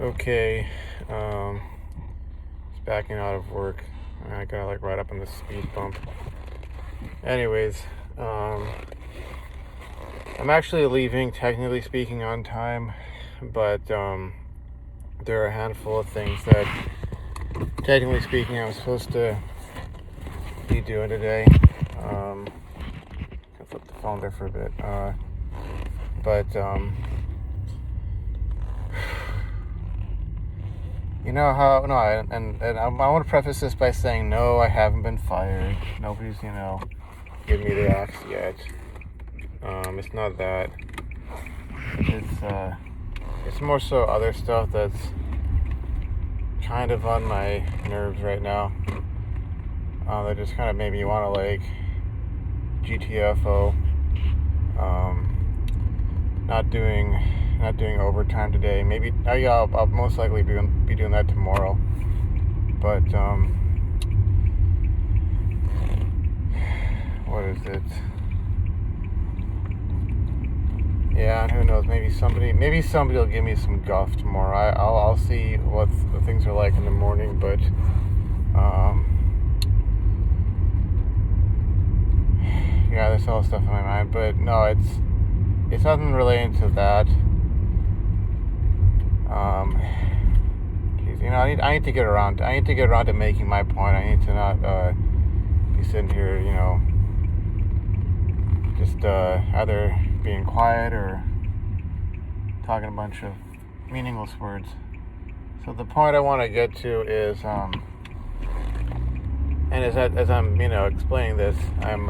Okay, just backing out of work. I gotta like ride up on the speed bump. Anyways, um, I'm actually leaving, technically speaking, on time, but there are a handful of things that, technically speaking, I was supposed to be doing today. Can flip the phone there for a bit. But you know how? No, I want to preface this by saying no, I haven't been fired. Nobody's giving me the axe yet. It's not that. It's more so other stuff that's kind of on my nerves right now. That just kind of made me want to like GTFO. Not doing overtime today. Maybe I'll most likely be doing that tomorrow. But what is it? Yeah, and who knows? Maybe somebody will give me some guff tomorrow. I'll see what the things are like in the morning. But yeah, there's all stuff in my mind. But no, it's nothing relating to that. Geez, I need to get around. I need to get around to making my point. I need to not be sitting here, just either being quiet or talking a bunch of meaningless words. So the point I want to get to is, and as I'm explaining this, I'm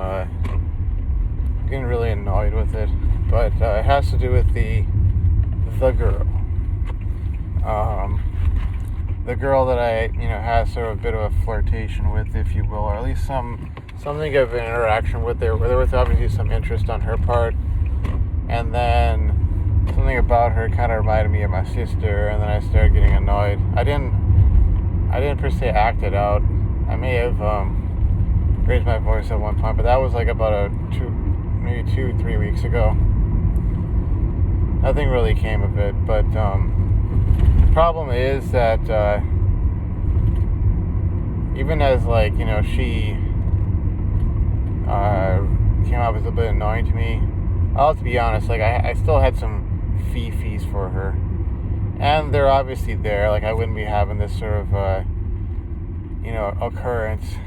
getting really annoyed with it. But it has to do with the girl. The girl that I, had sort of a bit of a flirtation with, if you will, or at least something of an interaction with there, where there was obviously some interest on her part, and then something about her kind of reminded me of my sister, and then I started getting annoyed. I didn't per se act it out. I may have raised my voice at one point, but that was like about maybe 2-3 weeks ago. Nothing really came of it, but the problem is that even as she came off as a bit annoying to me, I'll have to be honest, I still had some fees for her, and they're obviously there. I wouldn't be having this sort of occurrence.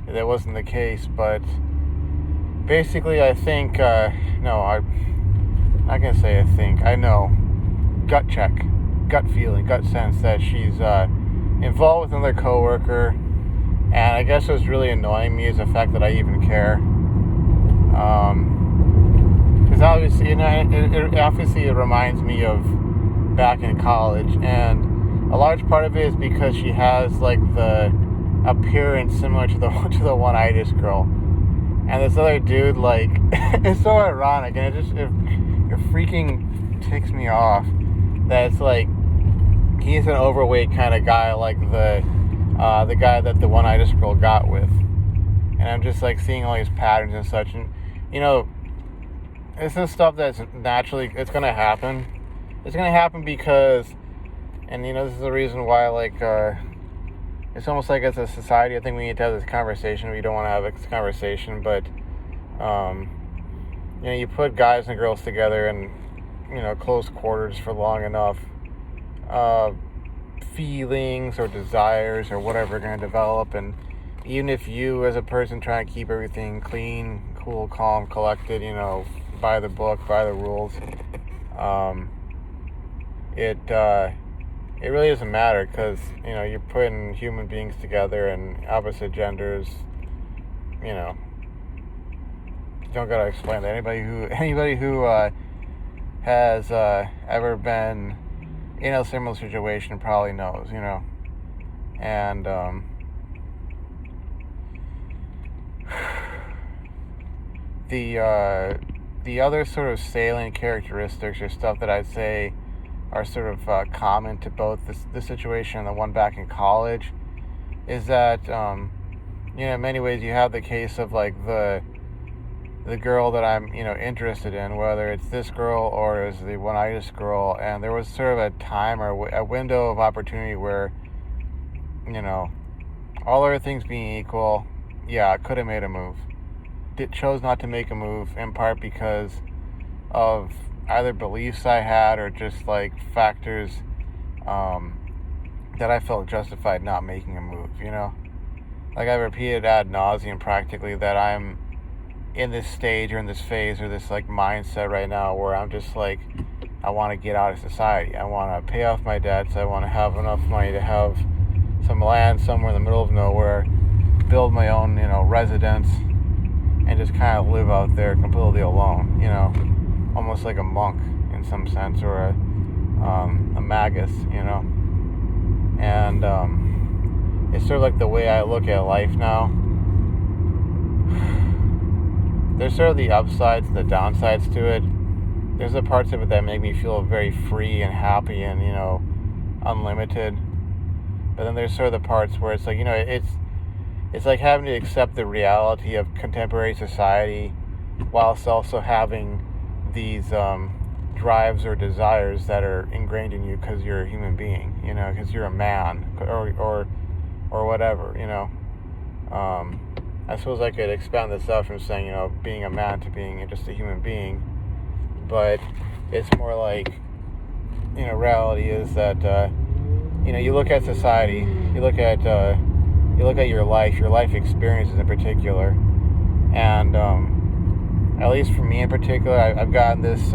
That wasn't the case, but basically I think I'm not gonna say I think, I know, gut check, gut feeling, gut sense that she's involved with another coworker, and I guess what's really annoying me is the fact that I even care. Because obviously, it reminds me of back in college, and a large part of it is because she has the appearance similar to the one-eyed girl, and this other dude, it's so ironic, and it freaking ticks me off that it's he's an overweight kind of guy, like the guy that the one-eyed girl got with, and I'm just seeing all these patterns and such, and this is stuff that's naturally it's gonna happen. It's gonna happen because, and this is the reason why it's almost like as a society, I think we need to have this conversation. We don't want to have this conversation, but you put guys and girls together in close quarters for long enough, feelings or desires or whatever are going to develop, and even if you as a person try to keep everything clean, cool, calm, collected, by the book, by the rules, it really doesn't matter, because you're putting human beings together, and opposite genders, you don't gotta explain that. Anybody who has ever been in a similar situation probably knows, and the other sort of salient characteristics or stuff that I'd say are sort of common to both this situation and the one back in college is that in many ways you have the case of the girl that I'm, interested in, whether it's this girl or it's the one-itis girl. And there was sort of a time or a window of opportunity where, all other things being equal, yeah, I could have made a move. Chose not to make a move in part because of either beliefs I had or just like factors that I felt justified not making a move, Like I repeated ad nauseum practically that I'm in this stage or in this phase or this like mindset right now where I'm just like, I want to get out of society. I want to pay off my debts. I want to have enough money to have some land somewhere in the middle of nowhere, build my own, residence, and just kind of live out there completely alone, almost like a monk in some sense, or a magus, and it's sort of like the way I look at life now. There's sort of the upsides and the downsides to it. There's the parts of it that make me feel very free and happy and, unlimited. But then there's sort of the parts where it's like, it's like having to accept the reality of contemporary society whilst also having these drives or desires that are ingrained in you because you're a human being, because you're a man or whatever, I suppose I could expand this out from saying, being a man to being just a human being, but it's more like, reality is that, you look at society, you look at your life experiences in particular, and at least for me in particular, I've gotten this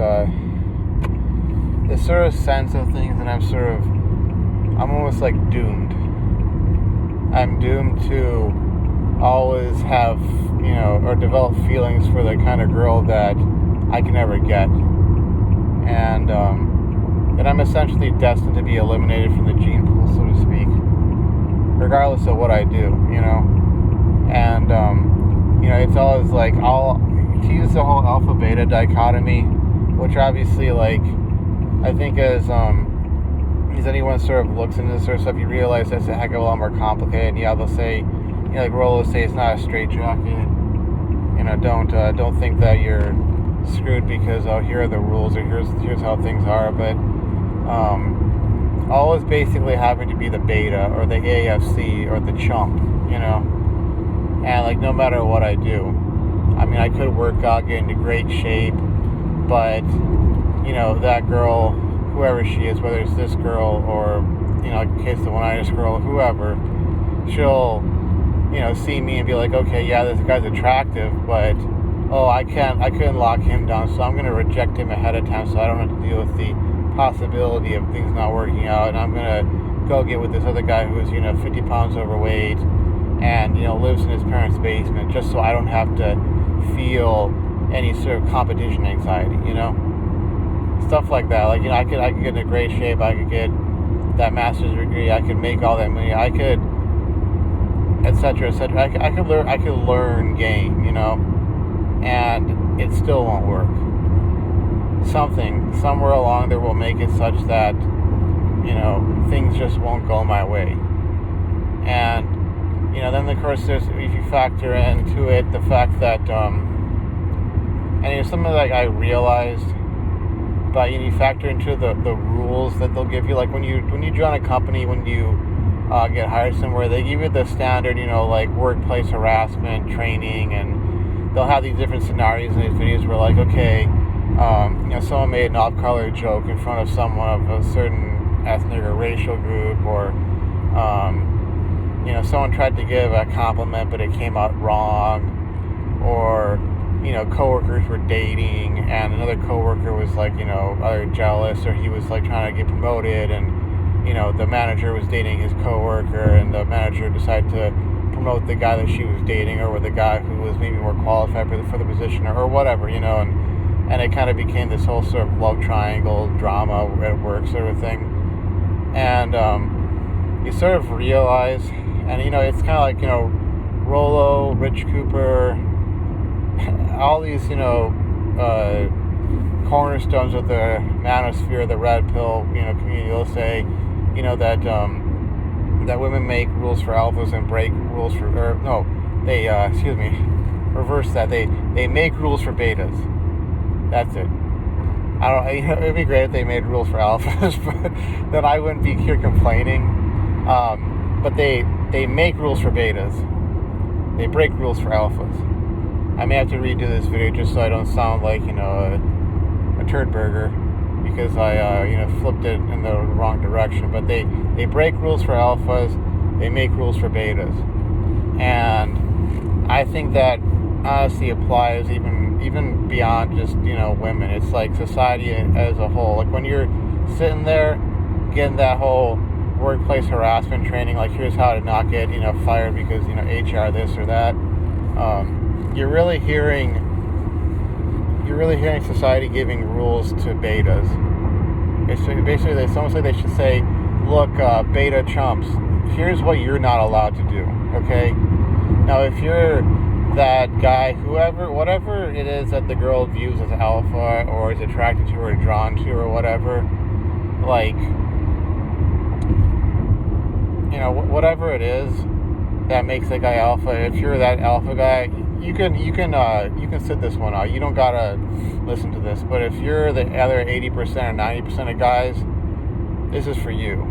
sort of sense of things, and I'm almost like doomed. I'm doomed to always have, or develop feelings for the kind of girl that I can never get, and that I'm essentially destined to be eliminated from the gene pool, so to speak, regardless of what I do, and it's always like, to use the whole alpha beta dichotomy, which obviously, like, I think as anyone sort of looks into this sort of stuff, you realize that's a heck of a lot more complicated. And yeah, they'll say, like Rollo say, it's not a straitjacket. Don't think that you're screwed because here are the rules or here's how things are. But always basically having to be the beta or the AFC or the chump, and like no matter what I do, I mean, I could work out, get into great shape, but that girl, whoever she is, whether it's this girl or in case the one-itis girl, whoever, she'll see me and be like, okay, yeah, this guy's attractive, but I couldn't lock him down, so I'm going to reject him ahead of time so I don't have to deal with the possibility of things not working out, and I'm going to go get with this other guy who's 50 pounds overweight and lives in his parents' basement, just so I don't have to feel any sort of competition anxiety, stuff like that. Like, I could get in a great shape, I could get that master's degree, I could make all that money, I could, etc., etc. I could learn game, and it still won't work. Somewhere along there will make it such that, things just won't go my way. And, then of course there's, if you factor into it the fact that, and it's something that I realized, but you factor into the rules that they'll give you, like when you join a company, when you get hired somewhere, they give you the standard, like workplace harassment training, and they'll have these different scenarios in these videos where, like, okay, someone made an off-color joke in front of someone of a certain ethnic or racial group, or someone tried to give a compliment but it came out wrong, or coworkers were dating and another coworker was like, either jealous or he was like trying to get promoted, and the manager was dating his coworker, and the manager decided to promote the guy that she was dating over the guy who was maybe more qualified for the position, or whatever, and it kind of became this whole sort of love triangle drama at work sort of thing. And you sort of realize, and it's kind of like, Rollo, Rich Cooper, all these, cornerstones of the manosphere, the red pill, community. They'll say, that women make rules for alphas and break rules for, excuse me, reverse that. They make rules for betas. That's it. I don't. It'd be great if they made rules for alphas, but then I wouldn't be here complaining. But they make rules for betas. They break rules for alphas. I may have to redo this video just so I don't sound like a turd burger, because I flipped it in the wrong direction. But they break rules for alphas. They make rules for betas, and I think that honestly applies even beyond just women. It's like society as a whole. Like when you're sitting there getting that whole workplace harassment training, like here's how to not get fired because HR this or that. You're really hearing society giving rules to betas. Basically, it's almost like they should say, look, beta chumps, here's what you're not allowed to do. Okay, now if you're that guy, whatever it is that the girl views as alpha or is attracted to or drawn to or whatever, like, whatever it is that makes that guy alpha, if you're that alpha guy, you can sit this one out. You don't gotta listen to this. But if you're the other 80% or 90% of guys, this is for you.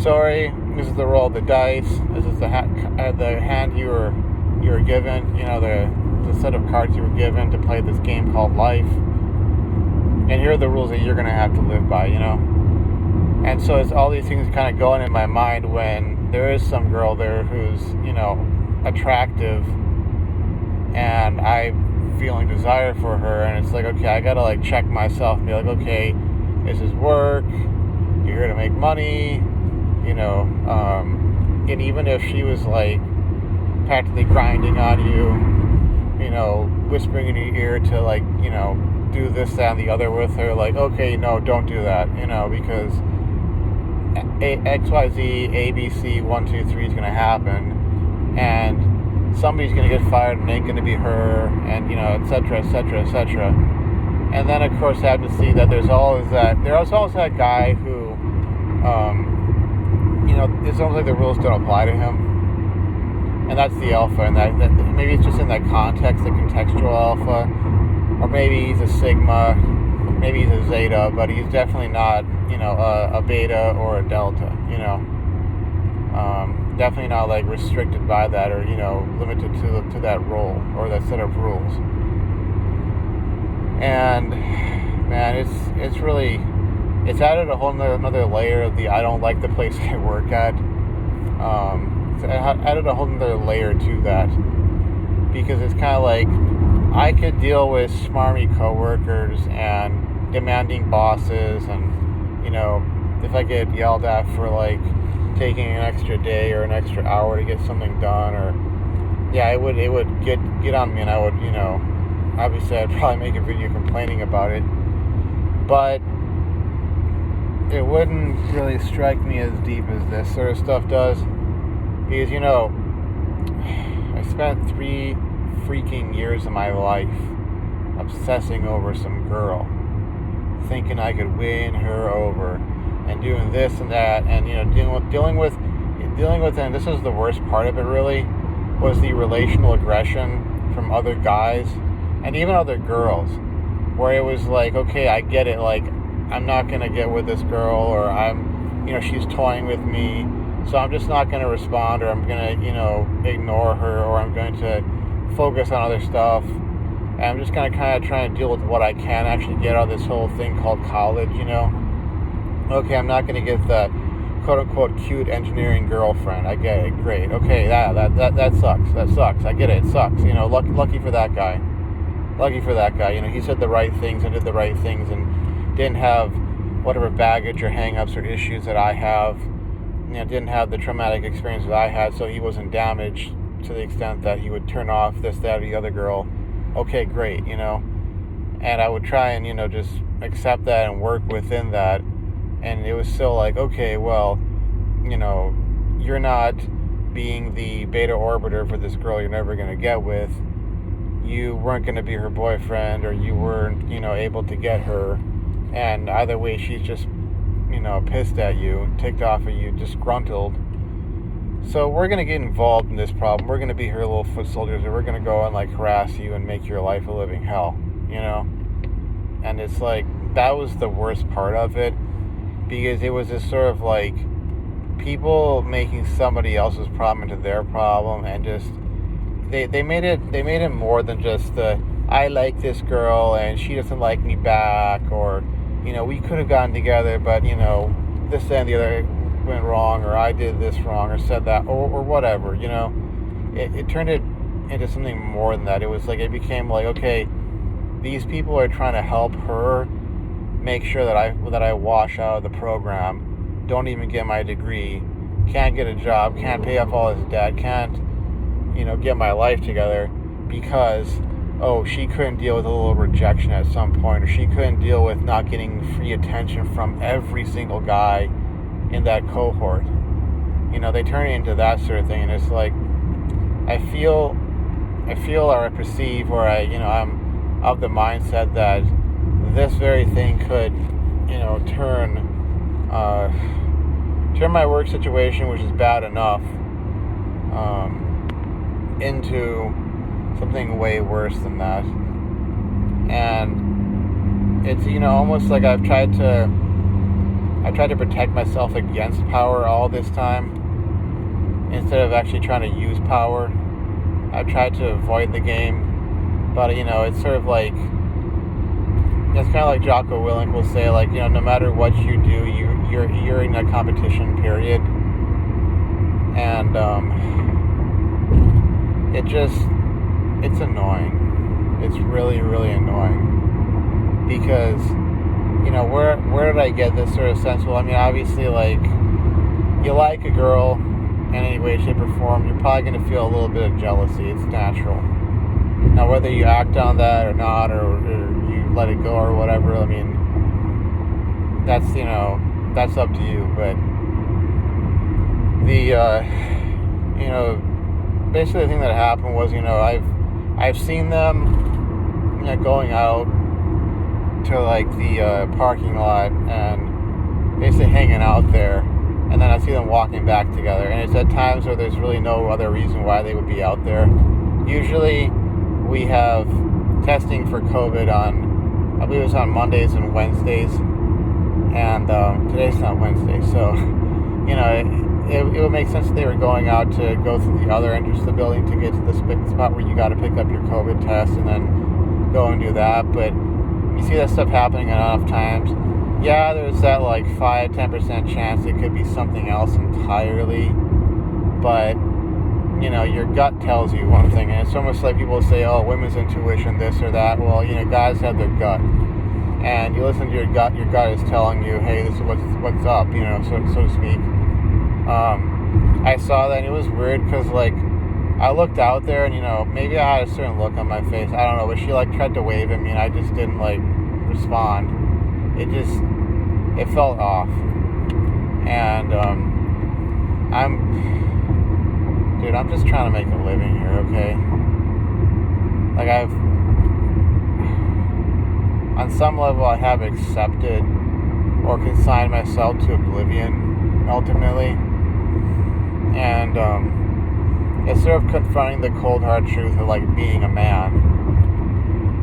Sorry, this is the roll of the dice. This is the hand you were given, the set of cards you were given to play this game called life. And here are the rules that you're going to have to live by, And so it's all these things kind of going in my mind when there is some girl there who's, attractive, and I'm feeling desire for her, and it's like, okay, I got to check myself and be like, okay, this is work, you're here to make money, and even if she was practically grinding on you, whispering in your ear to do this, that, and the other with her, okay, no, don't do that, because XYZ, ABC, 1, 2, 3 is going to happen, and somebody's going to get fired and it ain't going to be her, and et cetera, et cetera, et cetera. And then of course I have to see that there's always that guy who, it's almost like the rules don't apply to him. And that's the alpha, and that maybe it's just in that context, the contextual alpha, or maybe he's a sigma, maybe he's a zeta, but he's definitely not, a beta or a delta, definitely not restricted by that or limited to that role or that set of rules. And man, it's added a whole another layer of the I don't like the place I work at. It's added a whole other layer to that, because it's kind of like I could deal with smarmy coworkers and demanding bosses, and if I get yelled at for taking an extra day or an extra hour to get something done, or it would get on me, and I would obviously I'd probably make a video complaining about it, but it wouldn't really strike me as deep as this sort of stuff does. Because, I spent 3 freaking years of my life obsessing over some girl, thinking I could win her over, and doing this and that, and, dealing with, and this is the worst part of it really, was the relational aggression from other guys, and even other girls, where it was okay, I get it, I'm not going to get with this girl, or she's toying with me, so I'm just not going to respond, or I'm going to, ignore her, or I'm going to focus on other stuff, and I'm just going to kind of try to deal with what I can actually get out of this whole thing called college, Okay, I'm not going to get the quote-unquote cute engineering girlfriend. I get it, great. Okay, that sucks. I get it sucks. Lucky for that guy. He said the right things and did the right things and didn't have whatever baggage or hang-ups or issues that I have. Didn't have the traumatic experience that I had, so he wasn't damaged to the extent that he would turn off this, that, or the other girl. Okay, great, And I would try and, just accept that and work within that. And it was still okay, well, you're not being the beta orbiter for this girl you're never going to get with. You weren't going to be her boyfriend, or you weren't, able to get her. And either way, she's just, pissed at you, ticked off at you, disgruntled. So we're going to get involved in this problem. We're going to be her little foot soldiers, and we're going to go and like harass you and make your life a living hell, you know? And it's like, that was the worst part of it, because it was this sort of like people making somebody else's problem into their problem, and just they made it more than just the I like this girl and she doesn't like me back, or we could have gotten together, but this and the other went wrong, or I did this wrong, or said that, or whatever. It turned it into something more than that. It was like, it became like, okay, these people are trying to help her make sure that I wash out of the program, don't even get my degree, can't get a job, can't pay off all his debt, can't get my life together, because she couldn't deal with a little rejection at some point, or she couldn't deal with not getting free attention from every single guy in that cohort. They turn it into that sort of thing, and it's like, I feel or I perceive, or I'm of the mindset that this very thing could turn my work situation, which is bad enough, into something way worse than that. And it's almost like I've tried to protect myself against power all this time, instead of actually trying to use power. I've tried to avoid the game, but it's sort of like, it's kind of like Jocko Willink will say, like, no matter what you do, you're in a competition, period. And it's annoying. It's really, really annoying, because where did I get this sort of sense? Well, I mean, obviously, like, you like a girl in any way, shape, or form, you're probably going to feel a little bit of jealousy. It's natural. Now, whether you act on that or not, or you let it go or whatever, I mean, that's up to you. But basically the thing that happened was, I've seen them going out to like the parking lot and basically hanging out there, and then I see them walking back together, and it's at times where there's really no other reason why they would be out there. Usually we have testing for COVID on, I believe it was on Mondays and Wednesdays, and today's not Wednesday, so it would make sense that they were going out to go through the other entrance of the building to get to the spot where you got to pick up your COVID test and then go and do that. But you see that stuff happening enough times, yeah, there's that like 5-10% chance it could be something else entirely, but your gut tells you one thing, and it's almost like people say, oh, women's intuition, this or that. Well, guys have their gut, and you listen to your gut is telling you, hey, this is what's up, so to speak. I saw that, and it was weird, because like, I looked out there, and maybe I had a certain look on my face, I don't know, but she like tried to wave at me, and I just didn't like respond. It felt off. And I'm just trying to make a living here, okay? Like, on some level, I have accepted or consigned myself to oblivion, ultimately. And it's sort of confronting the cold hard truth of like being a man.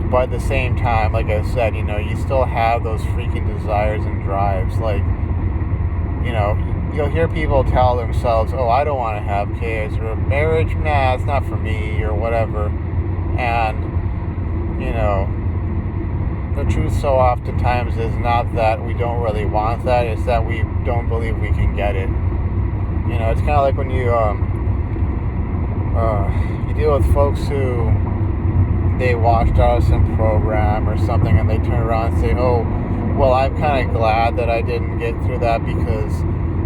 But at the same time, like I said, you still have those freaking desires and drives. Like, you'll hear people tell themselves, oh, I don't want to have kids, or marriage, nah, it's not for me, or whatever. And the truth so oftentimes is not that we don't really want that, it's that we don't believe we can get it. It's kind of like when you deal with folks who they watched out of some program or something, and they turn around and say, oh, well, I'm kind of glad that I didn't get through that, because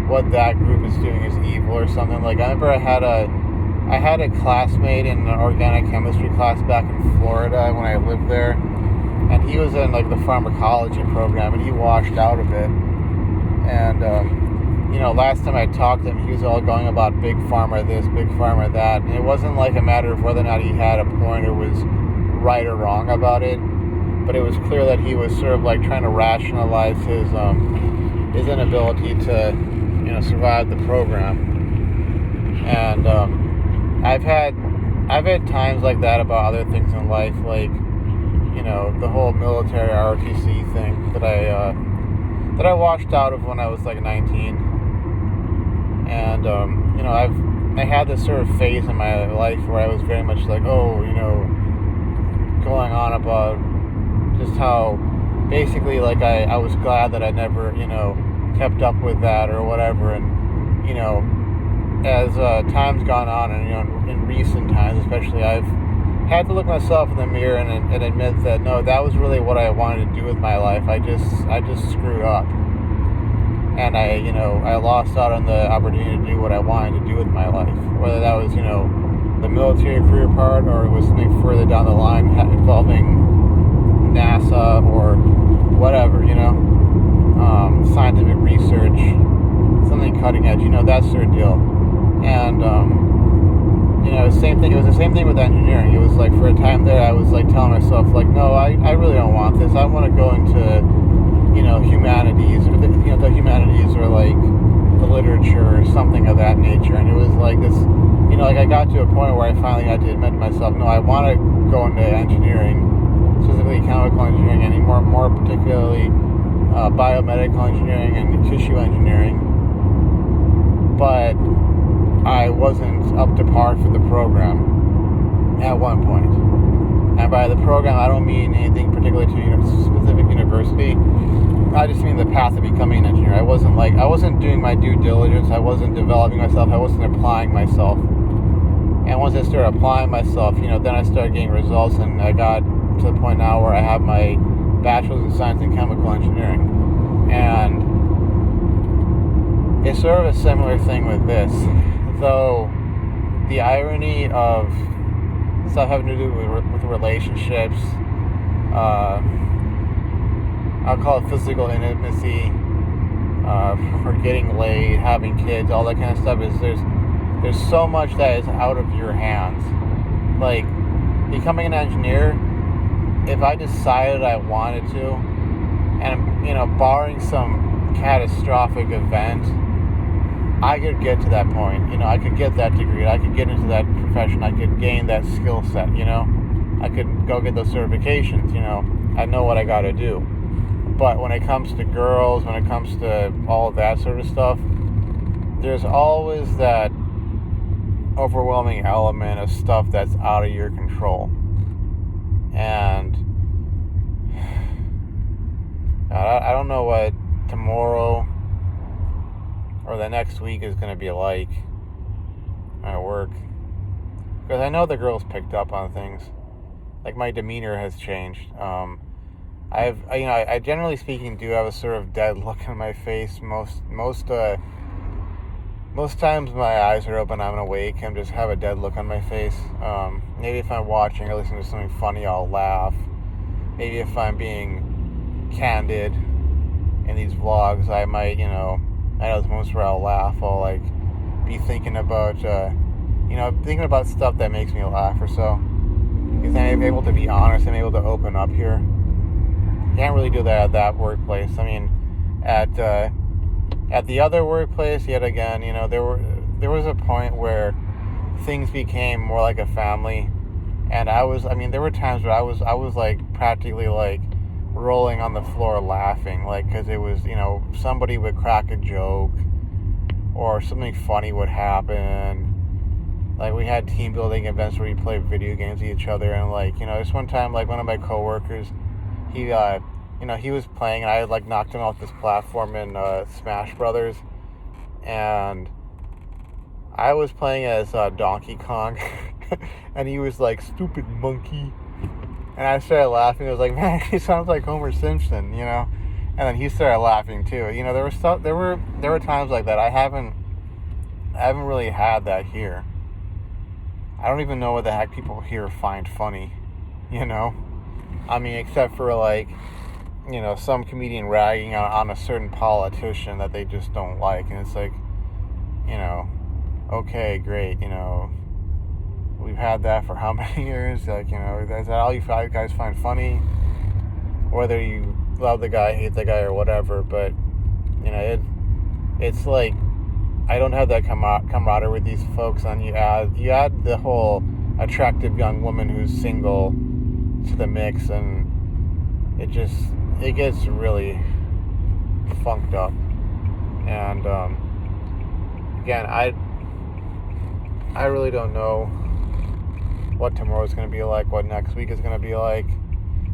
what that group is doing is evil or something. Like, I remember I had a classmate in an organic chemistry class back in Florida when I lived there, and he was in like the pharmacology program, and he washed out of it. And last time I talked to him, he was all going about big pharma this, big pharma that, and it wasn't like a matter of whether or not he had a point or was right or wrong about it, but it was clear that he was sort of like trying to rationalize his inability to survive the program. And I've had times like that about other things in life, like, you know, the whole military ROTC thing that I washed out of when I was like 19. And you know, I had this sort of phase in my life where I was very much like, oh, you know, going on about just how basically like I was glad that I never, you know, kept up with that or whatever. And, you know, as time's gone on, and, you know, in recent times especially, I've had to look myself in the mirror and admit that no, that was really what I wanted to do with my life. I just screwed up, and I lost out on the opportunity to do what I wanted to do with my life, whether that was, you know, the military career part, or it was something further down the line involving NASA or whatever, you know, scientific research, something cutting edge, you know, that sort of deal. And you know, same thing. It was the same thing with engineering. It was like, for a time there, I was like telling myself, like, no, I really don't want this. I want to go into, you know, humanities, or the humanities, or like the literature or something of that nature. And it was like this, you know, like I got to a point where I finally had to admit to myself, no, I want to go into engineering, specifically chemical engineering, and more particularly biomedical engineering and tissue engineering. But I wasn't up to par for the program at one point. And by the program, I don't mean anything particular to a specific university. I just mean the path of becoming an engineer. I wasn't doing my due diligence. I wasn't developing myself. I wasn't applying myself. And once I started applying myself, you know, then I started getting results, and I got to the point now where I have my bachelor's in science and chemical engineering. And it's sort of a similar thing with this. Though the irony of stuff having to do with relationships, I'll call it physical intimacy, for getting laid, having kids, all that kind of stuff, is there's so much that is out of your hands. Like, becoming an engineer, if I decided I wanted to, and, you know, barring some catastrophic event, I could get to that point. You know, I could get that degree. I could get into that profession. I could gain that skill set, you know. I could go get those certifications, you know. I know what I got to do. But when it comes to girls, when it comes to all of that sort of stuff, there's always that overwhelming element of stuff that's out of your control. And I don't know what tomorrow or the next week is going to be like at work, because I know the girls picked up on things. Like, my demeanor has changed. I generally speaking do have a sort of dead look on my face. Most times my eyes are open, I'm awake, and just have a dead look on my face. Maybe if I'm watching or listening to something funny, I'll laugh. Maybe if I'm being candid in these vlogs, I might, you know, I know there's moments where I'll laugh. I'll like be thinking about, thinking about stuff that makes me laugh or so. Because I'm able to be honest. I'm able to open up here. Can't really do that at that workplace. I mean, at the other workplace, yet again, you know, there was a point where things became more like a family, and there were times where I was like practically like rolling on the floor laughing, like, because it was, you know, somebody would crack a joke or something funny would happen. Like, we had team building events where we played video games with each other, and like, you know, this one time, like, one of my coworkers, he was playing, and I like knocked him off this platform in Smash Brothers, and I was playing as Donkey Kong, and he was like, "Stupid monkey." And I started laughing. I was like, man, he sounds like Homer Simpson, you know? And then he started laughing too. You know, there were times like that. I haven't really had that here. I don't even know what the heck people here find funny, you know? I mean, except for like, you know, some comedian ragging on a certain politician that they just don't like. And it's like, you know, okay, great, you know, we've had that for how many years? Like, you know, is that all you guys find funny? Whether you love the guy, hate the guy, or whatever. But, you know, it's like, I don't have that camaraderie with these folks. And you add the whole attractive young woman who's single to the mix, and it gets really funked up. And again, I really don't know what tomorrow's going to be like, what next week is going to be like.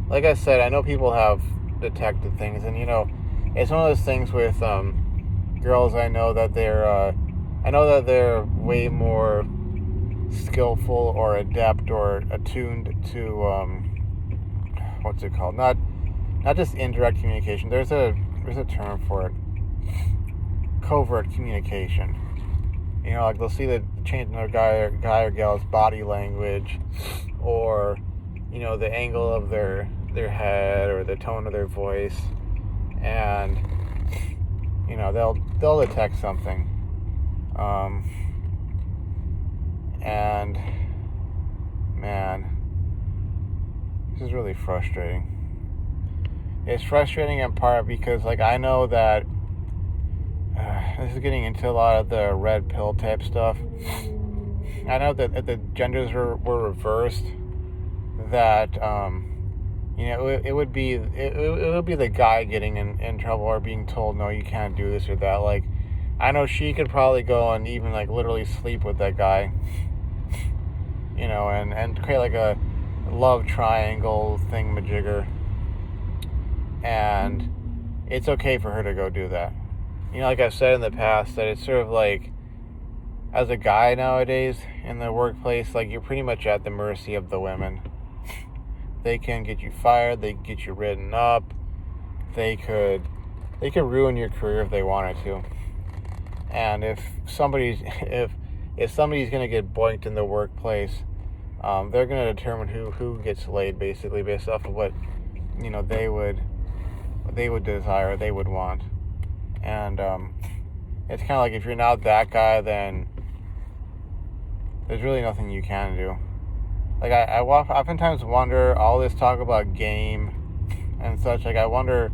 Like I said, I know people have detected things, and it's one of those things with girls. I know that they're way more skillful or adept or attuned to what's it called? Not just indirect communication. There's a term for it. Covert communication. Like they'll see the change in a guy or gal's body language, or the angle of their head or the tone of their voice, and they'll detect something. And man, this is really frustrating. It's frustrating in part because I know that this is getting into a lot of the red pill type stuff. I know that if the genders were reversed, that it would be the guy getting in trouble or being told, no, you can't do this or that. I know she could probably go and even literally sleep with that guy, and create a love triangle thingamajigger, and it's okay for her to go do that. Like I've said in the past, that it's sort of as a guy nowadays in the workplace, you're pretty much at the mercy of the women. They can get you fired, they can get you written up, they could ruin your career if they wanted to. And if somebody's gonna get boinked in the workplace, they're gonna determine who gets laid, basically based off of what they would desire, they would want. And it's kind of if you're not that guy, then there's really nothing you can do. I oftentimes wonder, all this talk about game and such, I wonder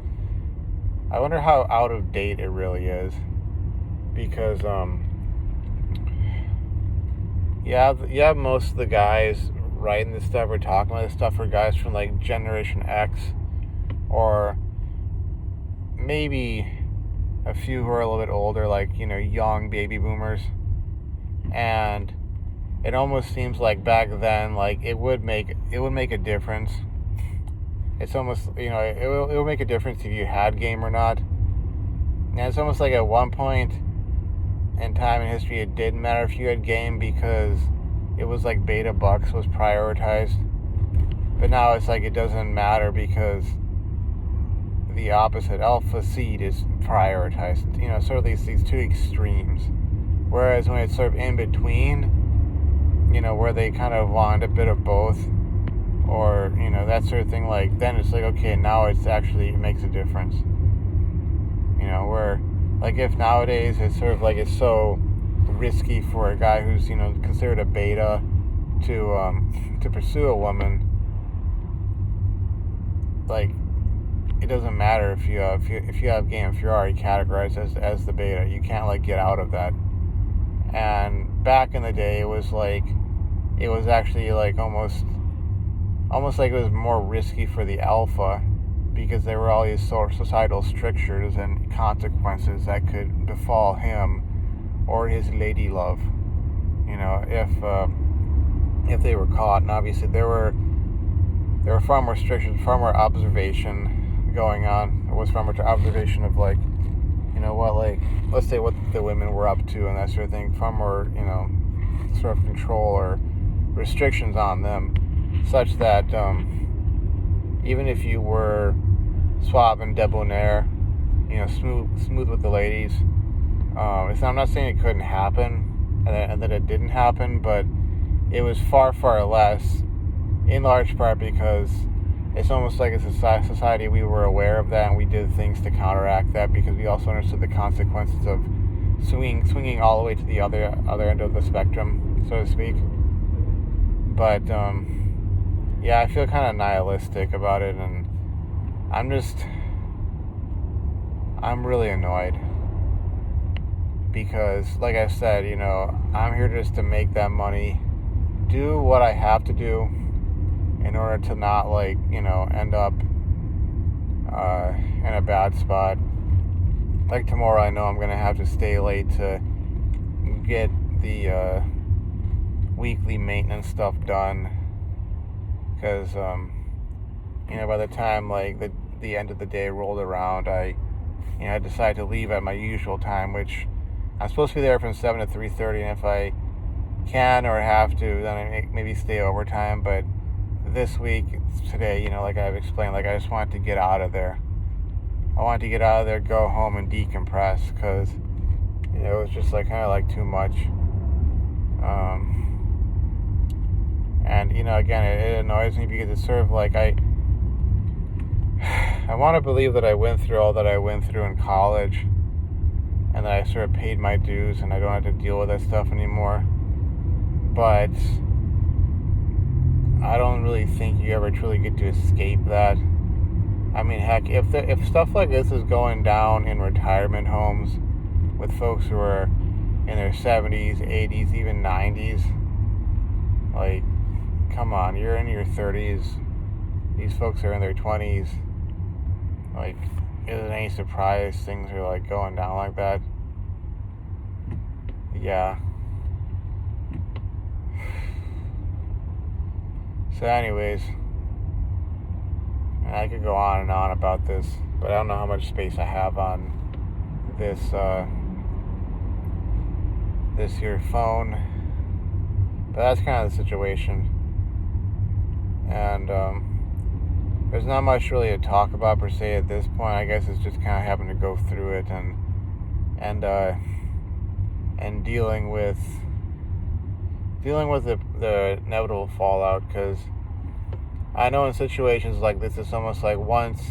how out of date it really is. Because you have most of the guys writing this stuff or talking about this stuff for guys from Generation X, or maybe a few who are a little bit older, young baby boomers. And it almost seems back then, it would make a difference. It's almost, it would make a difference if you had game or not. And it's almost at one point in time in history, it didn't matter if you had game, because it was beta bucks was prioritized. But now it's it doesn't matter, because the opposite, alpha seed, is prioritized. Sort of these two extremes. Whereas when it's sort of in between, where they kind of want a bit of both, or that sort of thing, then it's okay, now it makes a difference. Where if nowadays it's sort of it's so risky for a guy who's considered a beta to pursue a woman, it doesn't matter if you have game, if you're already categorized as the beta, you can't get out of that. And back in the day, it was actually almost it was more risky for the alpha, because there were all these societal strictures and consequences that could befall him or his lady love, if they were caught. And obviously there were far more strictures, far more observation going on. There was far more observation of let's say what the women were up to and that sort of thing. Far more sort of control or restrictions on them, such that even if you were suave and debonair, smooth with the ladies, I'm not saying it couldn't happen and that it didn't happen, but it was far, far less, in large part because it's almost like as a society we were aware of that, and we did things to counteract that, because we also understood the consequences of swinging all the way to the other end of the spectrum, so to speak. But yeah, I feel kind of nihilistic about it, and I'm really annoyed. because, like I said, I'm here just to make that money, do what I have to do in order to not, end up in a bad spot. Like tomorrow, I know I'm going to have to stay late to get the weekly maintenance stuff done, because, by the time, the end of the day rolled around, I decided to leave at my usual time, which I'm supposed to be there from 7 to 3:30, and if I can or have to, then I maybe stay overtime. But this week, today, like I've explained, I just wanted to get out of there. I wanted to get out of there, go home, and decompress, because it was just kind of too much. And again, it annoys me because it's sort of I want to believe that I went through all that I went through in college, and that I sort of paid my dues, and I don't have to deal with that stuff anymore. But I don't really think you ever truly get to escape that. I mean, heck, if stuff like this is going down in retirement homes with folks who are in their 70s, 80s, even 90s, come on, you're in your 30s. These folks are in their 20s. Is it any surprise things are going down like that? Yeah. So anyways, I could go on and on about this, but I don't know how much space I have on this this here phone. But that's kind of the situation. And there's not much really to talk about per se at this point. I guess it's just kind of having to go through it and dealing with the inevitable fallout, because I know in situations like this, it's almost like once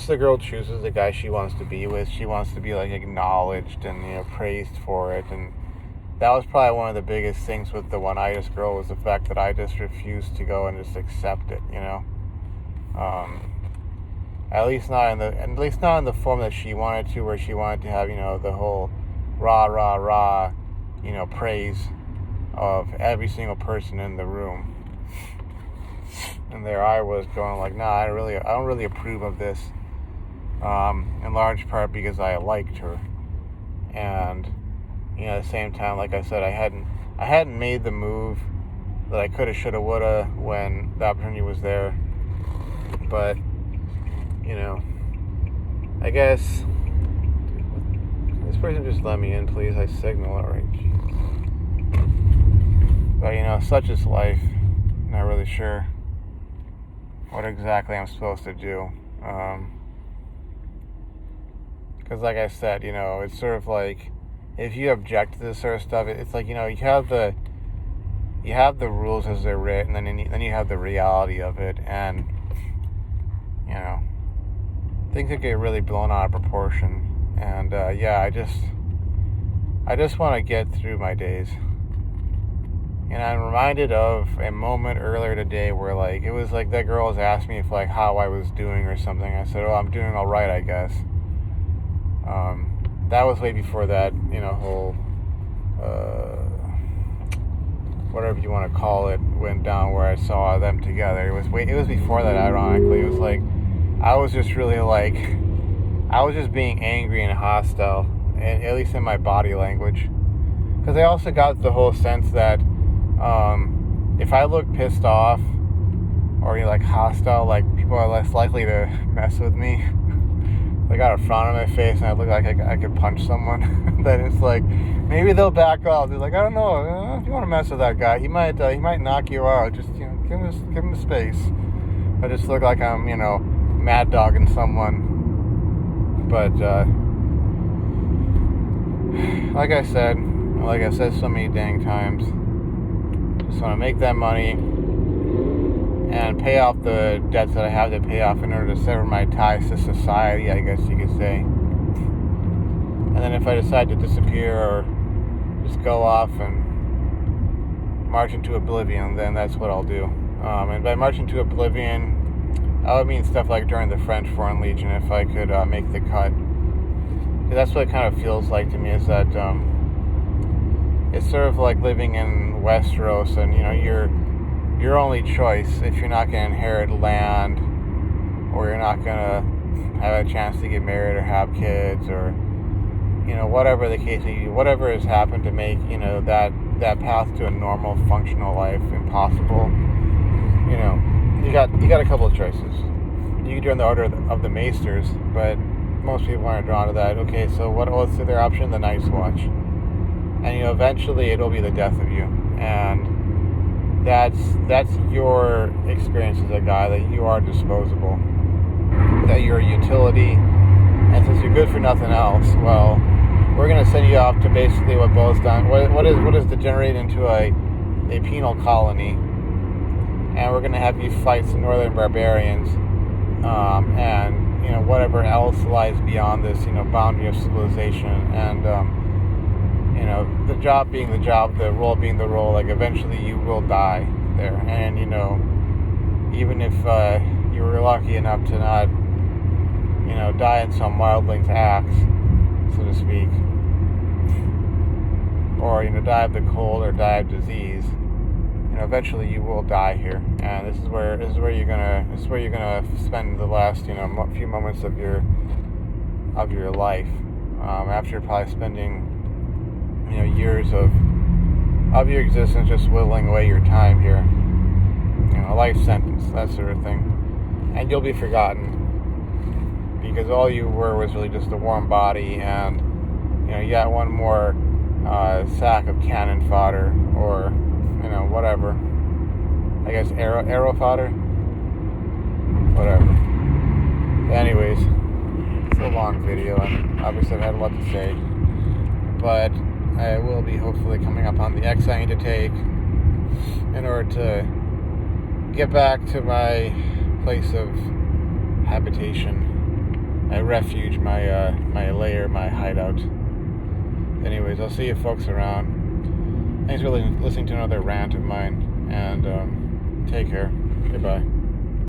the girl chooses the guy she wants to be with, she wants to be acknowledged and praised for it. And that was probably one of the biggest things with the one-itis girl, was the fact that I just refused to go and just accept it. At least not in the form that she wanted to, where she wanted to have the whole rah praise of every single person in the room. And there I was going nah, I don't really approve of this. In large part because I liked her, and at the same time, like I said, I hadn't made the move that I coulda, shoulda, woulda when the opportunity was there. But I guess this person just let me in, please. I signal it right. But such is life. Not really sure what exactly I'm supposed to do. Because like I said, it's sort of if you object to this sort of stuff, it's you have the rules as they're written, and then you have the reality of it, and things could get really blown out of proportion. And I just want to get through my days. And I'm reminded of a moment earlier today where it was that girl was asking me if how I was doing or something. I said, I'm doing all right, I guess. That was way before that, whole whatever you want to call it went down, where I saw them together. It was before that, ironically. It was I was just really I was just being angry and hostile, and at least in my body language. Because I also got the whole sense that if I look pissed off or hostile, people are less likely to mess with me. I got a frown on my face and I look like I could punch someone. Then it's maybe they'll back off. They're I don't know, if you want to mess with that guy, he might knock you out. Just give him the space. I just look like I'm mad dogging someone. But like I said so many dang times, just want to make that money and pay off the debts that I have to pay off in order to sever my ties to society, I guess you could say. And then if I decide to disappear or just go off and march into oblivion, then that's what I'll do. And by march into oblivion, I would mean stuff like during the French Foreign Legion, if I could make the cut. 'cause that's what it kind of feels like to me, is that it's sort of like living in Westeros, and your only choice, if you're not going to inherit land, or you're not going to have a chance to get married or have kids, or whatever the case may be, whatever has happened to make that path to a normal functional life impossible. You got a couple of choices. You can join the Order of the Maesters, but most people aren't drawn to that. Okay, so what's the other option? The Night's Watch. And eventually it'll be the death of you, and that's your experience as a guy, that you are disposable, that you're a utility, and since you're good for nothing else, well, we're going to send you off to basically what boils down, what is degenerated into a penal colony, and we're going to have you fight some northern barbarians, and whatever else lies beyond this boundary of civilization, and the job being the job, the role being the role. Like, eventually you will die there, and even if you were lucky enough to not die in some wildling's axe, so to speak, or die of the cold or die of disease, eventually you will die here, and this is where you're gonna spend the last few moments of your life, after you're probably spending years of your existence just whittling away your time here, a life sentence, that sort of thing, and you'll be forgotten because all you were was really just a warm body, and you got one more sack of cannon fodder, or whatever, I guess arrow fodder, whatever. Anyways, it's a long video, and obviously I've had a lot to say, but I will be hopefully coming up on the exit I need to take in order to get back to my place of habitation, my refuge, my lair, my hideout. Anyways, I'll see you folks around. Thanks for listening to another rant of mine, and take care. Goodbye.